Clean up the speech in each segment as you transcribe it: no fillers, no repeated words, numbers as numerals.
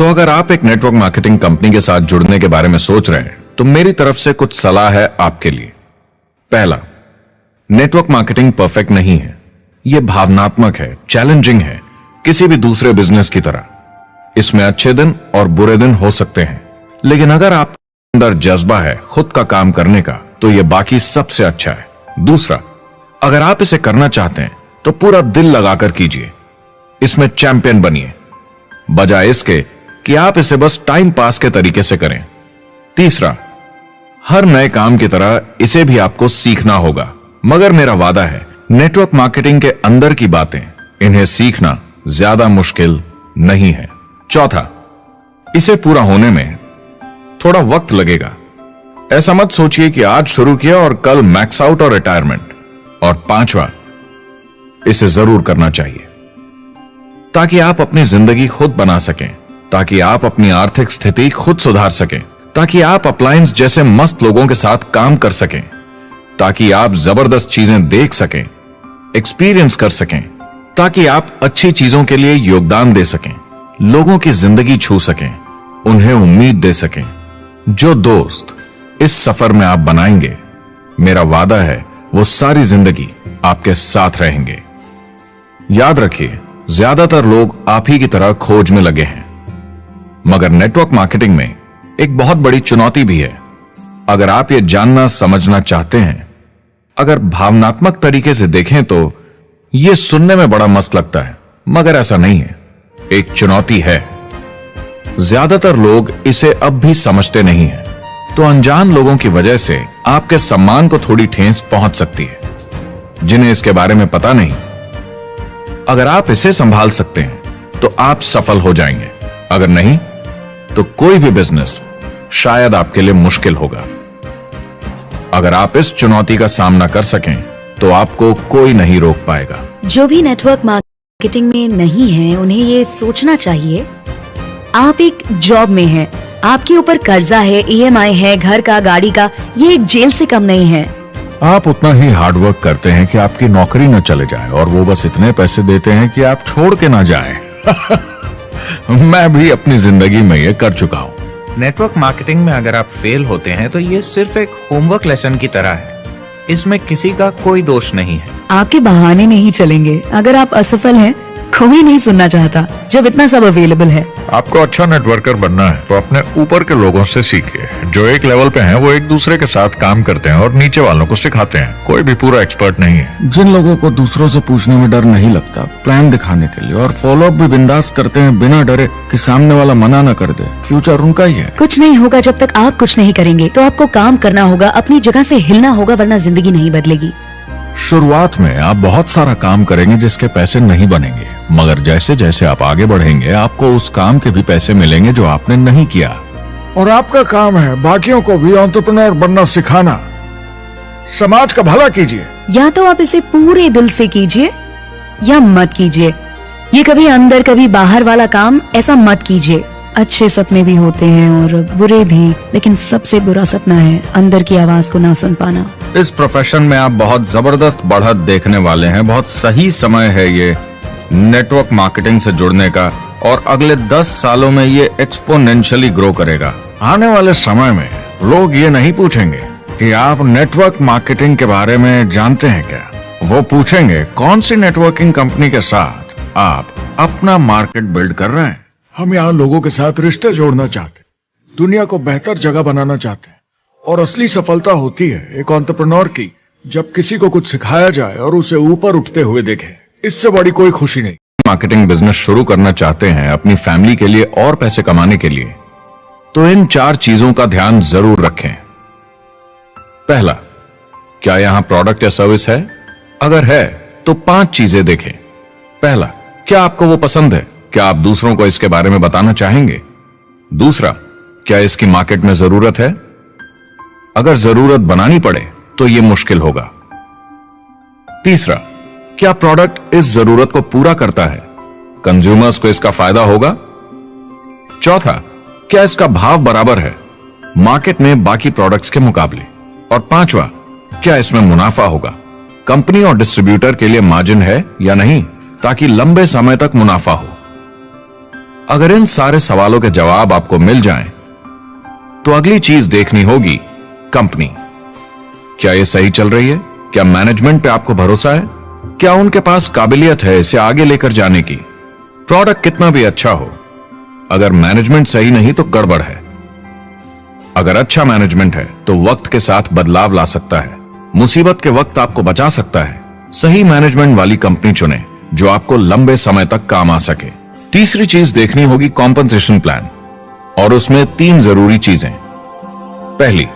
तो अगर आप एक नेटवर्क मार्केटिंग कंपनी के साथ जुड़ने के बारे में सोच रहे हैं तो मेरी तरफ से कुछ सलाह है आपके लिए। पहला, नेटवर्क मार्केटिंग परफेक्ट नहीं है। यह भावनात्मक है, चैलेंजिंग है, किसी भी दूसरे बिजनेस की तरह। इसमें अच्छे दिन और बुरे दिन हो सकते हैं, लेकिन अगर आप अंदर जज्बा है खुद का काम करने का तो यह बाकी सबसे अच्छा है। दूसरा, अगर आप इसे करना चाहते हैं तो पूरा दिल लगाकर कीजिए, इसमें चैंपियन बनिए, बजाय इसके कि आप इसे बस टाइम पास के तरीके से करें। तीसरा, हर नए काम की तरह इसे भी आपको सीखना होगा, मगर मेरा वादा है नेटवर्क मार्केटिंग के अंदर की बातें, इन्हें सीखना ज्यादा मुश्किल नहीं है। चौथा, इसे पूरा होने में थोड़ा वक्त लगेगा। ऐसा मत सोचिए कि आज शुरू किया और कल मैक्स आउट और रिटायरमेंट। और पांचवा, इसे जरूर करना चाहिए ताकि आप अपनी जिंदगी खुद बना सकें, ताकि आप अपनी आर्थिक स्थिति खुद सुधार सकें, ताकि आप अप्लायंस जैसे मस्त लोगों के साथ काम कर सकें, ताकि आप जबरदस्त चीजें देख सकें, एक्सपीरियंस कर सकें, ताकि आप अच्छी चीजों के लिए योगदान दे सकें, लोगों की जिंदगी छू सकें, उन्हें उम्मीद दे सकें। जो दोस्त इस सफर में आप बनाएंगे, मेरा वादा है वो सारी जिंदगी आपके साथ रहेंगे। याद रखिए, ज्यादातर लोग आप ही की तरह खोज में लगे हैं, मगर नेटवर्क मार्केटिंग में एक बहुत बड़ी चुनौती भी है। अगर आप ये जानना समझना चाहते हैं, अगर भावनात्मक तरीके से देखें तो यह सुनने में बड़ा मस्त लगता है, मगर ऐसा नहीं है। एक चुनौती है। ज्यादातर लोग इसे अब भी समझते नहीं हैं, तो अनजान लोगों की वजह से आपके सम्मान को थोड़ी ठेस पहुंच सकती है, जिन्हें इसके बारे में पता नहीं। अगर आप इसे संभाल सकते हैं तो आप सफल हो जाएंगे, अगर नहीं तो कोई भी बिजनेस शायद आपके लिए मुश्किल होगा। अगर आप इस चुनौती का सामना कर सकें तो आपको कोई नहीं रोक पाएगा। जो भी नेटवर्क मार्केटिंग में नहीं है, उन्हें ये सोचना चाहिए, आप एक जॉब में हैं, आपके ऊपर कर्जा है, EMI है, घर का, गाड़ी का, ये एक जेल से कम नहीं है। आप उतना ही हार्डवर्क करते हैं कि आपकी नौकरी न चले जाए, और वो बस इतने पैसे देते हैं कि आप छोड़ के ना जाएं। मैं भी अपनी जिंदगी में ये कर चुका हूँ। नेटवर्क मार्केटिंग में अगर आप फेल होते हैं तो ये सिर्फ एक होमवर्क लेसन की तरह है, इसमें किसी का कोई दोष नहीं है। आपके बहाने नहीं चलेंगे। अगर आप असफल हैं, कोई नहीं सुनना चाहता जब इतना सब अवेलेबल है। आपको अच्छा नेटवर्कर बनना है तो अपने ऊपर के लोगों से सीखिए। जो एक लेवल पे हैं वो एक दूसरे के साथ काम करते हैं और नीचे वालों को सिखाते हैं। कोई भी पूरा एक्सपर्ट नहीं है। जिन लोगों को दूसरों से पूछने में डर नहीं लगता, प्लान दिखाने के लिए और फॉलो अप भी बिंदास करते हैं बिना डरे कि सामने वाला मना न कर दे, फ्यूचर उनका ही है। कुछ नहीं होगा जब तक आप कुछ नहीं करेंगे। तो आपको काम करना होगा, अपनी जगह से हिलना होगा, वरना जिंदगी नहीं बदलेगी। शुरुआत में आप बहुत सारा काम करेंगे जिसके पैसे नहीं बनेंगे, मगर जैसे जैसे आप आगे बढ़ेंगे आपको उस काम के भी पैसे मिलेंगे जो आपने नहीं किया। और आपका काम है बाकियों को भी एंटरप्रेन्योर बनना सिखाना। समाज का भला कीजिए। या तो आप इसे पूरे दिल से कीजिए या मत कीजिए। ये कभी अंदर कभी बाहर वाला काम ऐसा मत कीजिए। अच्छे सपने भी होते हैं और बुरे भी, लेकिन सबसे बुरा सपना है अंदर की आवाज को ना सुन पाना। इस प्रोफेशन में आप बहुत जबरदस्त बढ़त देखने वाले हैं। बहुत सही समय है ये नेटवर्क मार्केटिंग से जुड़ने का, और अगले 10 सालों में ये एक्सपोनेंशियली ग्रो करेगा। आने वाले समय में लोग ये नहीं पूछेंगे कि आप नेटवर्क मार्केटिंग के बारे में जानते हैं क्या, वो पूछेंगे कौन सी नेटवर्किंग कंपनी के साथ आप अपना मार्केट बिल्ड कर रहे हैं। हम यहाँ लोगों के साथ रिश्ते जोड़ना चाहते हैं, दुनिया को बेहतर जगह बनाना चाहते हैं, और असली सफलता होती है एक एंटरप्रेन्योर की जब किसी को कुछ सिखाया जाए और उसे ऊपर उठते हुए देखे। इससे बड़ी कोई खुशी नहीं। मार्केटिंग बिजनेस शुरू करना चाहते हैं अपनी फैमिली के लिए और पैसे कमाने के लिए, तो इन 4 चीजों का ध्यान जरूर रखें। पहला, क्या यहां प्रोडक्ट या सर्विस है? अगर है तो 5 चीजें देखें। पहला, क्या आपको वो पसंद है? क्या आप दूसरों को इसके बारे में बताना चाहेंगे? दूसरा, क्या इसकी मार्केट में जरूरत है? अगर जरूरत बनानी पड़े तो यह मुश्किल होगा। तीसरा, क्या प्रोडक्ट इस जरूरत को पूरा करता है? कंज्यूमर्स को इसका फायदा होगा? चौथा, क्या इसका भाव बराबर है मार्केट में बाकी प्रोडक्ट्स के मुकाबले? और पांचवा, क्या इसमें मुनाफा होगा? कंपनी और डिस्ट्रीब्यूटर के लिए मार्जिन है या नहीं, ताकि लंबे समय तक मुनाफा हो। अगर इन सारे सवालों के जवाब आपको मिल जाएं, तो अगली चीज देखनी होगी कंपनी। क्या ये सही चल रही है? क्या मैनेजमेंट पे आपको भरोसा है? क्या उनके पास काबिलियत है इसे आगे लेकर जाने की? प्रोडक्ट कितना भी अच्छा हो, अगर मैनेजमेंट सही नहीं तो गड़बड़ है। अगर अच्छा मैनेजमेंट है तो वक्त के साथ बदलाव ला सकता है, मुसीबत के वक्त आपको बचा सकता है। सही मैनेजमेंट वाली कंपनी चुने जो आपको लंबे समय तक काम आ सके। तीसरी चीज देखनी होगी कॉम्पनसेशन प्लान, और उसमें 3 जरूरी चीजें। पहली,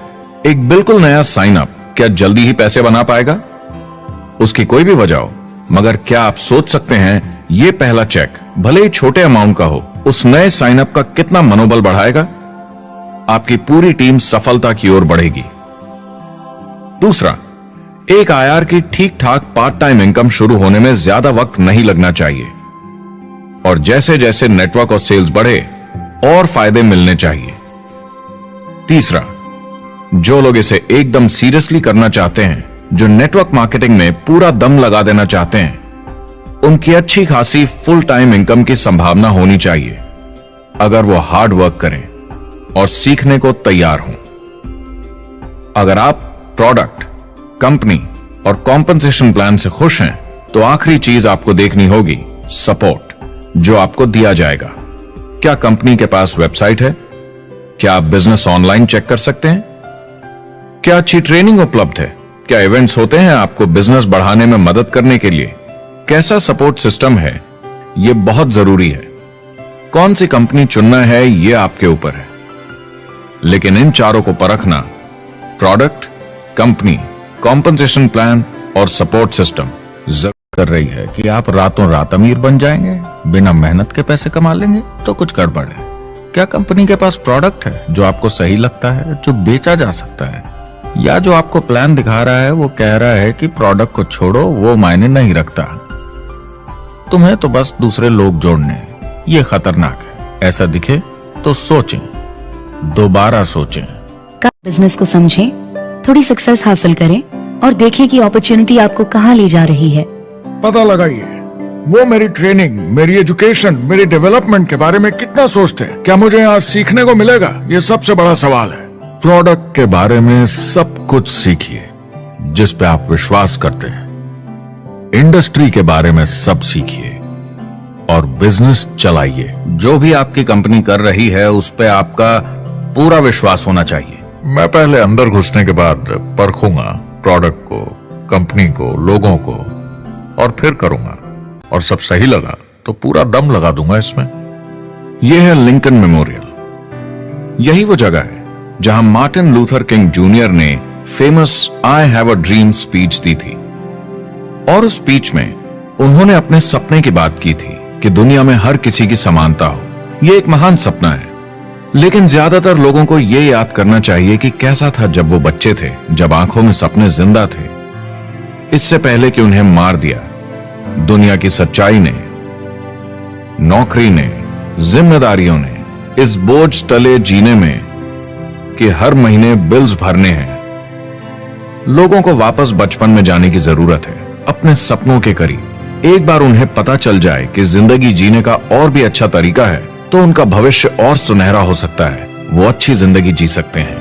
एक बिल्कुल नया साइन अप क्या जल्दी ही पैसे बना पाएगा? उसकी कोई भी वजह हो, मगर क्या आप सोच सकते हैं ये पहला चेक, भले ही छोटे अमाउंट का हो, उस नए साइन अप का कितना मनोबल बढ़ाएगा? आपकी पूरी टीम सफलता की ओर बढ़ेगी। दूसरा, एक आईआर की ठीक ठाक पार्ट टाइम इनकम शुरू होने में ज्यादा वक्त नहीं लगना चाहिए, और जैसे जैसे नेटवर्क और सेल्स बढ़े और फायदे मिलने चाहिए। तीसरा, जो लोग इसे एकदम सीरियसली करना चाहते हैं, जो नेटवर्क मार्केटिंग में पूरा दम लगा देना चाहते हैं, उनकी अच्छी खासी फुल टाइम इनकम की संभावना होनी चाहिए, अगर वो हार्ड वर्क करें और सीखने को तैयार हों। अगर आप प्रोडक्ट, कंपनी और कॉम्पनसेशन प्लान से खुश हैं, तो आखिरी चीज आपको देखनी होगी सपोर्ट, जो आपको दिया जाएगा। क्या कंपनी के पास वेबसाइट है? क्या आप बिजनेस ऑनलाइन चेक कर सकते हैं? क्या अच्छी ट्रेनिंग उपलब्ध है? क्या इवेंट्स होते हैं आपको बिजनेस बढ़ाने में मदद करने के लिए? कैसा सपोर्ट सिस्टम है? यह बहुत जरूरी है। कौन सी कंपनी चुनना है यह आपके ऊपर है, लेकिन इन चारों को परखना, प्रोडक्ट, कंपनी, कॉम्पनसेशन प्लान और सपोर्ट सिस्टम, जरूर कर रही है कि आप रातों रात अमीर बन जाएंगे, बिना मेहनत के पैसे कमा लेंगे, तो कुछ गड़बड़ है। क्या कंपनी के पास प्रोडक्ट है जो आपको सही लगता है, जो बेचा जा सकता है? या जो आपको प्लान दिखा रहा है वो कह रहा है कि प्रोडक्ट को छोड़ो, वो मायने नहीं रखता, तुम्हें तो बस दूसरे लोग जोड़ने हैं। ये खतरनाक है। ऐसा दिखे तो सोचें, दोबारा सोचें। का बिजनेस को समझें, थोड़ी सक्सेस हासिल करें और देखें कि अपॉर्चुनिटी आपको कहां ले जा रही है। पता लगाइए वो मेरी ट्रेनिंग, मेरी एजुकेशन, मेरी डेवलपमेंट के बारे में कितना सोचते हैं। क्या मुझे यहाँ सीखने को मिलेगा? ये सबसे बड़ा सवाल है। प्रोडक्ट के बारे में सब कुछ सीखिए जिस पे आप विश्वास करते हैं। इंडस्ट्री के बारे में सब सीखिए और बिजनेस चलाइए। जो भी आपकी कंपनी कर रही है उस पे आपका पूरा विश्वास होना चाहिए। मैं पहले अंदर घुसने के बाद परखूंगा प्रोडक्ट को, कंपनी को, लोगों को, और फिर करूंगा, और सब सही लगा तो पूरा दम लगा दूंगा इसमें। यह है लिंकन मेमोरियल। यही वो जगह है जहां मार्टिन लूथर किंग जूनियर ने famous I have a dream speech दी थी, और उस स्पीच में उन्होंने अपने सपने की बात की थी कि दुनिया में हर किसी की समानता हो। यह एक महान सपना है, लेकिन ज्यादातर लोगों को यह याद करना चाहिए कि कैसा था जब वो बच्चे थे, जब आंखों में सपने जिंदा थे, इससे पहले कि उन्हें मार दिया दुनिया की सच्चाई ने, नौकरी ने, जिम्मेदारियों ने, इस बोझ तले जीने में कि हर महीने बिल्स भरने हैं। लोगों को वापस बचपन में जाने की जरूरत है, अपने सपनों के करीब। एक बार उन्हें पता चल जाए कि जिंदगी जीने का और भी अच्छा तरीका है, तो उनका भविष्य और सुनहरा हो सकता है। वो अच्छी जिंदगी जी सकते हैं।